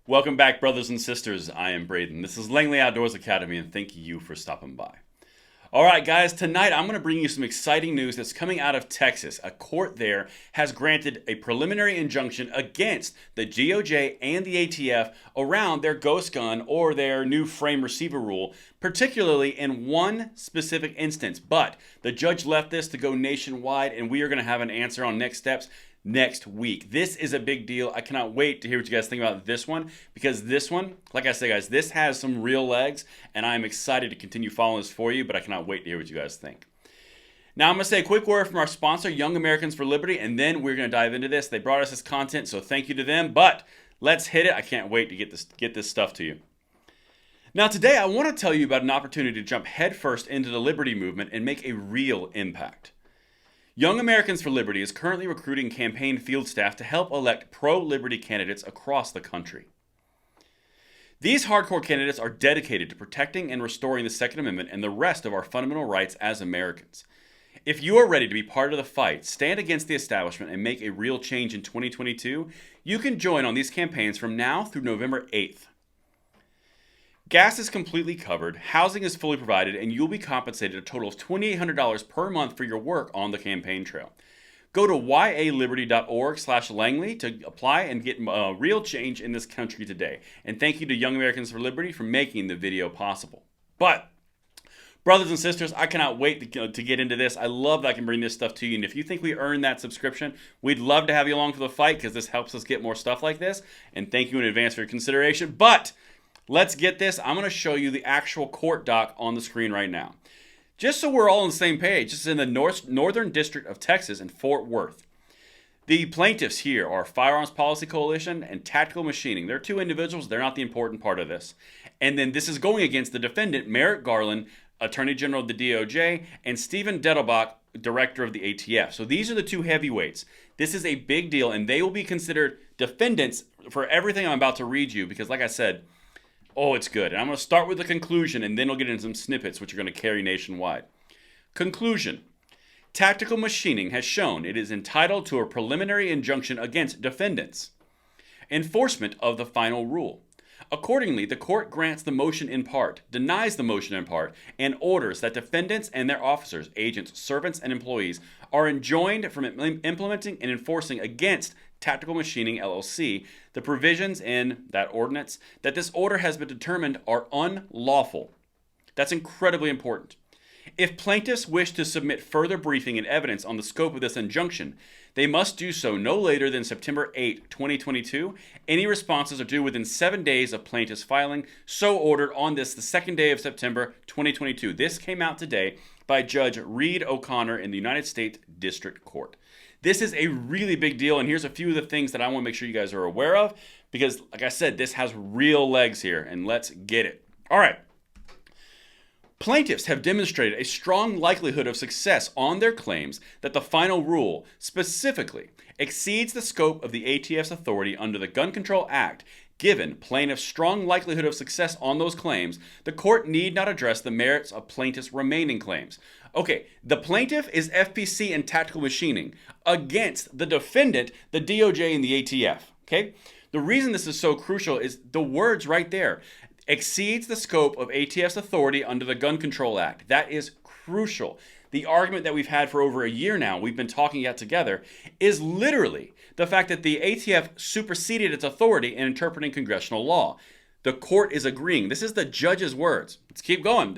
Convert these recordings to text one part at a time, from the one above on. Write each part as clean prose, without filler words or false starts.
Welcome back, brothers and sisters. I am Braden. This is Langley Outdoors Academy, and thank you for stopping by. All right, guys, tonight I'm going to bring you some exciting news that's coming out of Texas. A court there has granted a preliminary injunction against the DOJ and the ATF around their ghost gun or their new frame receiver rule, particularly in one specific instance. But the judge left this to go nationwide, and we are going to have an answer on next steps next week. This is a big deal. I cannot wait to hear what you guys think about this one, because this one, like I say, guys, this has some real legs, and I'm excited to continue following this for you, but I cannot wait to hear what you guys think. Now, I'm going to say a quick word from our sponsor, Young Americans for Liberty, and then we're going to dive into this. They brought us this content, so thank you to them, but let's hit it. I can't wait to get this stuff to you. Now, today, I want to tell you about an opportunity to jump headfirst into the Liberty movement and make a real impact. Young Americans for Liberty is currently recruiting campaign field staff to help elect pro-liberty candidates across the country. These hardcore candidates are dedicated to protecting and restoring the Second Amendment and the rest of our fundamental rights as Americans. If you are ready to be part of the fight, stand against the establishment, and make a real change in 2022, you can join on these campaigns from now through November 8th. Gas is completely covered, housing is fully provided, and you'll be compensated a total of $2,800 per month for your work on the campaign trail. Go to yaliberty.org/Langley to apply and get real change in this country today. And thank you to Young Americans for Liberty for making the video possible. But, brothers and sisters, I cannot wait to get into this. I love that I can bring this stuff to you. And if you think we earned that subscription, we'd love to have you along for the fight, because this helps us get more stuff like this. And thank you in advance for your consideration. But let's get this. I'm going to show you the actual court doc on the screen right now. Just so we're all on the same page, this is in the Northern District of Texas in Fort Worth. The plaintiffs here are Firearms Policy Coalition and Tactical Machining. They're two individuals. They're not the important part of this. And then this is going against the defendant, Merrick Garland, Attorney General of the DOJ, and Stephen Dettelbach, Director of the ATF. So these are the two heavyweights. This is a big deal, and they will be considered defendants for everything I'm about to read you, because like I said, oh, it's good. And I'm going to start with the conclusion, and then we'll get into some snippets which are going to carry nationwide. Conclusion. Tactical Machining has shown it is entitled to a preliminary injunction against defendants. Enforcement of the final rule. Accordingly, the court grants the motion in part, denies the motion in part, and orders that defendants and their officers, agents, servants, and employees are enjoined from implementing and enforcing against Tactical Machining, LLC, the provisions in that ordinance that this order has been determined are unlawful. That's incredibly important. If plaintiffs wish to submit further briefing and evidence on the scope of this injunction, they must do so no later than September 8, 2022. Any responses are due within 7 days of plaintiffs filing, so ordered on the second day of September 2022. This came out today by Judge Reed O'Connor in the United States District Court. This is a really big deal, and here's a few of the things that I want to make sure you guys are aware of, because, like I said, this has real legs here, and let's get it. All right. Plaintiffs have demonstrated a strong likelihood of success on their claims that the final rule specifically exceeds the scope of the ATF's authority under the Gun Control Act. Given plaintiffs' strong likelihood of success on those claims, the court need not address the merits of plaintiffs' remaining claims. Okay, the plaintiff is FPC and Tactical Machining against the defendant, the DOJ and the ATF. Okay? The reason this is so crucial is the words right there. Exceeds the scope of ATF's authority under the Gun Control Act. That is crucial. The argument that we've had for over a year now, we've been talking about together, is literally the fact that the ATF superseded its authority in interpreting congressional law. The court is agreeing. This is the judge's words. Let's keep going.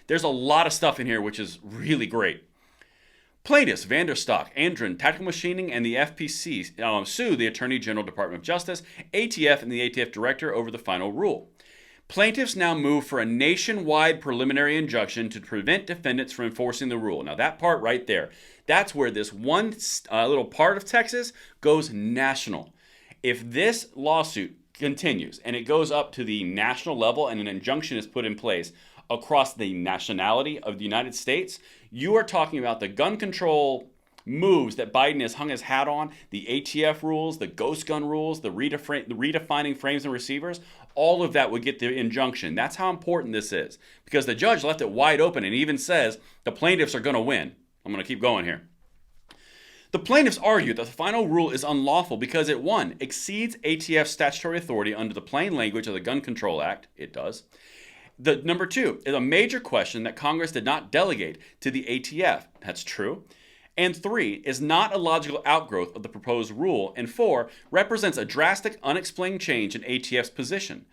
There's a lot of stuff in here which is really great. Plaintiffs Vanderstock, Andren, Tactical Machining, and the FPC sue the Attorney General, Department of Justice, ATF, and the ATF Director over the final rule. Plaintiffs now move for a nationwide preliminary injunction to prevent defendants from enforcing the rule. Now that part right there, that's where this one little part of Texas goes national. If this lawsuit continues and it goes up to the national level and an injunction is put in place across the nationality of the United States, you are talking about the gun control moves that Biden has hung his hat on, the ATF rules, the ghost gun rules, the redefining frames and receivers. All of that would get the injunction. That's how important this is, because the judge left it wide open and even says the plaintiffs are going to win. I'm going to keep going here. The plaintiffs argue that the final rule is unlawful because it, 1, exceeds ATF's statutory authority under the plain language of the Gun Control Act. It does. Number 2 is a major question that Congress did not delegate to the ATF. That's true. And 3 is not a logical outgrowth of the proposed rule. And 4 represents a drastic, unexplained change in ATF's position.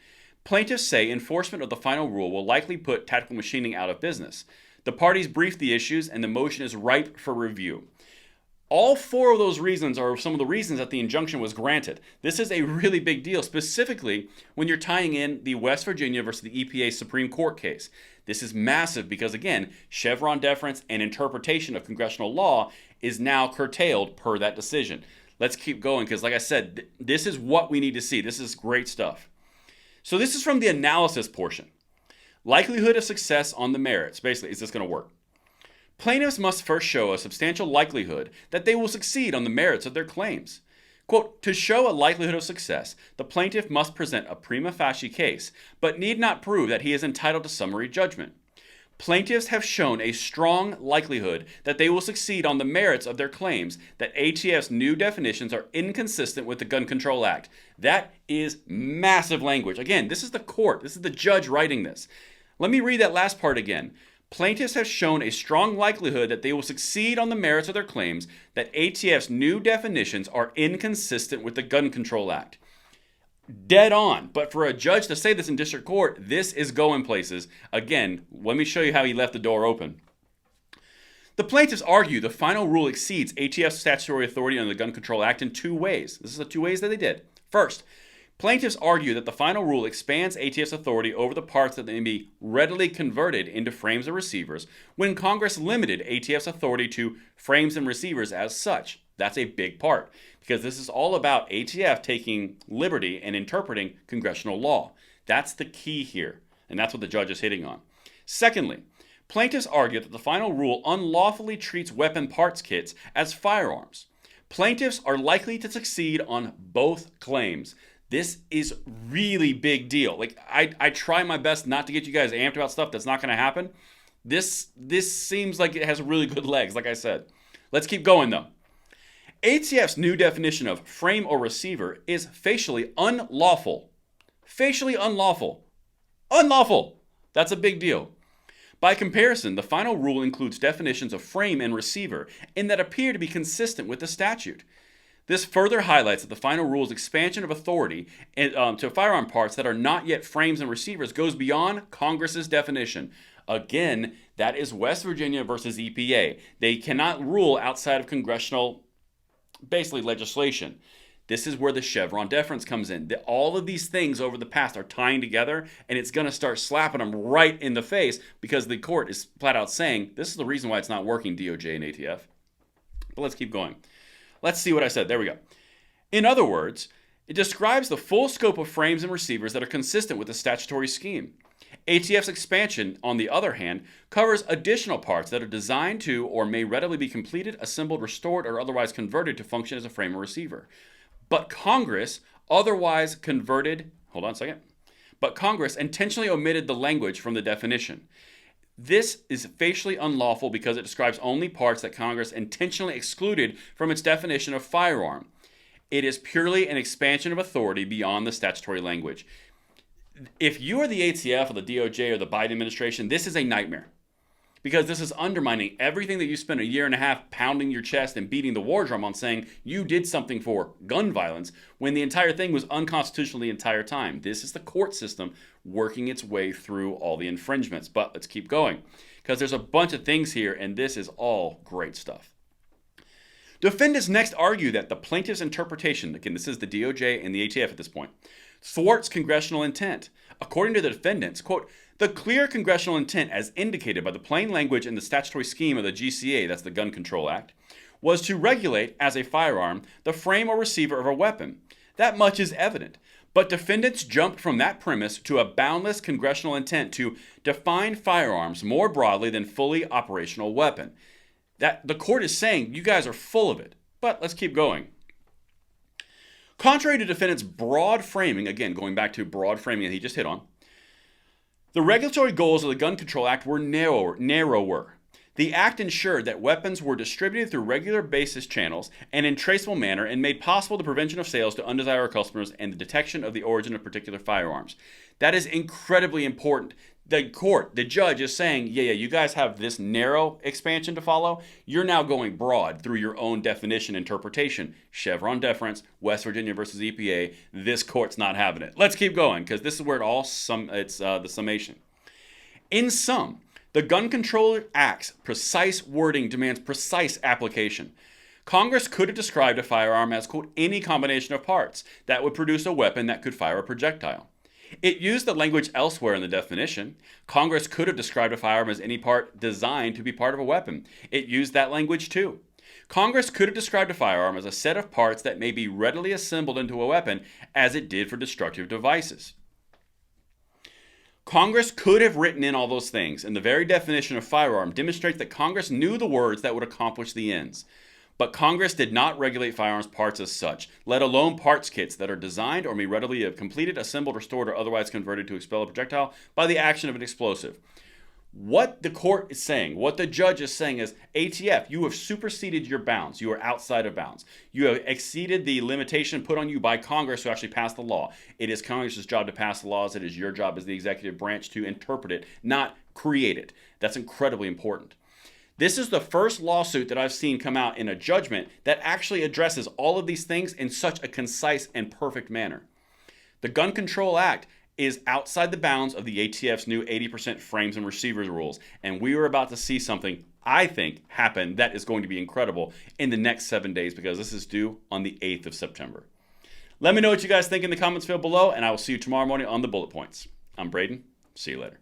Plaintiffs say enforcement of the final rule will likely put tactical machining out of business. The parties briefed the issues, and the motion is ripe for review. All 4 of those reasons are some of the reasons that the injunction was granted. This is a really big deal, specifically when you're tying in the West Virginia versus the EPA Supreme Court case. This is massive because, again, Chevron deference and interpretation of congressional law is now curtailed per that decision. Let's keep going because, like I said, this is what we need to see. This is great stuff. So this is from the analysis portion. Likelihood of success on the merits. Basically, is this going to work? Plaintiffs must first show a substantial likelihood that they will succeed on the merits of their claims. Quote, to show a likelihood of success, the plaintiff must present a prima facie case, but need not prove that he is entitled to summary judgment. Plaintiffs have shown a strong likelihood that they will succeed on the merits of their claims that ATF's new definitions are inconsistent with the Gun Control Act. That is massive language. Again, this is the court. This is the judge writing this. Let me read that last part again. Plaintiffs have shown a strong likelihood that they will succeed on the merits of their claims that ATF's new definitions are inconsistent with the Gun Control Act. Dead on. But for a judge to say this in district court, this is going places. Again, let me show you how he left the door open. The plaintiffs argue the final rule exceeds ATF's statutory authority under the Gun Control Act in 2 ways. This is the 2 ways that they did. First, plaintiffs argue that the final rule expands ATF's authority over the parts that may be readily converted into frames or receivers when Congress limited ATF's authority to frames and receivers as such. That's a big part because this is all about ATF taking liberty and interpreting congressional law. That's the key here, and that's what the judge is hitting on. Secondly, plaintiffs argue that the final rule unlawfully treats weapon parts kits as firearms. Plaintiffs are likely to succeed on both claims. This is really big deal. Like I try my best not to get you guys amped about stuff that's not going to happen. This seems like it has really good legs, like I said. Let's keep going though. ATF's new definition of frame or receiver is facially unlawful. Facially unlawful. Unlawful! That's a big deal. By comparison, the final rule includes definitions of frame and receiver in that appear to be consistent with the statute. This further highlights that the final rule's expansion of authority to firearm parts that are not yet frames and receivers goes beyond Congress's definition. Again, that is West Virginia versus EPA. They cannot rule outside of congressional, basically, legislation. This is where the Chevron deference comes in. All of these things over the past are tying together, and it's going to start slapping them right in the face because the court is flat out saying, this is the reason why it's not working, DOJ and ATF. But let's keep going. Let's see what I said. There we go. In other words, it describes the full scope of frames and receivers that are consistent with the statutory scheme. ATF's expansion, on the other hand, covers additional parts that are designed to or may readily be completed, assembled, restored, or otherwise converted to function as a frame or receiver. But Congress intentionally omitted the language from the definition. This is facially unlawful because it describes only parts that Congress intentionally excluded from its definition of firearm. It is purely an expansion of authority beyond the statutory language. If you are the ATF or the DOJ or the Biden administration, this is a nightmare. Because this is undermining everything that you spent a year and a half pounding your chest and beating the war drum on saying you did something for gun violence when the entire thing was unconstitutional the entire time. This is the court system working its way through all the infringements. But let's keep going because there's a bunch of things here and this is all great stuff. Defendants next argue that the plaintiff's interpretation, again, this is the DOJ and the ATF at this point, thwarts congressional intent. According to the defendants, quote, the clear congressional intent as indicated by the plain language in the statutory scheme of the GCA, that's the Gun Control Act, was to regulate as a firearm the frame or receiver of a weapon. That much is evident. But defendants jumped from that premise to a boundless congressional intent to define firearms more broadly than fully operational weapon. That the court is saying you guys are full of it. But let's keep going. Contrary to defendants' broad framing, again, going back to broad framing that he just hit on, the regulatory goals of the Gun Control Act were narrower. The act ensured that weapons were distributed through regular basis channels and in traceable manner and made possible the prevention of sales to undesirable customers and the detection of the origin of particular firearms. That is incredibly important. The judge is saying, yeah, you guys have this narrow expansion to follow. You're now going broad through your own definition interpretation. Chevron deference, West Virginia versus EPA. This court's not having it. Let's keep going because this is where it's the summation. In sum, the Gun Control Act's precise wording demands precise application. Congress could have described a firearm as, quote, any combination of parts that would produce a weapon that could fire a projectile. It used the language elsewhere in the definition. Congress could have described a firearm as any part designed to be part of a weapon. It used that language too. Congress could have described a firearm as a set of parts that may be readily assembled into a weapon, as it did for destructive devices. Congress could have written in all those things, and the very definition of firearm demonstrates that Congress knew the words that would accomplish the ends. But Congress did not regulate firearms parts as such, let alone parts kits that are designed or may readily have completed, assembled, restored, or otherwise converted to expel a projectile by the action of an explosive. What the court is saying, what the judge is saying is, ATF, you have superseded your bounds. You are outside of bounds. You have exceeded the limitation put on you by Congress who actually passed the law. It is Congress's job to pass the laws. It is your job as the executive branch to interpret it, not create it. That's incredibly important. This is the first lawsuit that I've seen come out in a judgment that actually addresses all of these things in such a concise and perfect manner. The Gun Control Act is outside the bounds of the ATF's new 80% frames and receivers rules, and we are about to see something, I think, happen that is going to be incredible in the next 7 days because this is due on the 8th of September. Let me know what you guys think in the comments field below, and I will see you tomorrow morning on the Bullet Points. I'm Braden. See you later.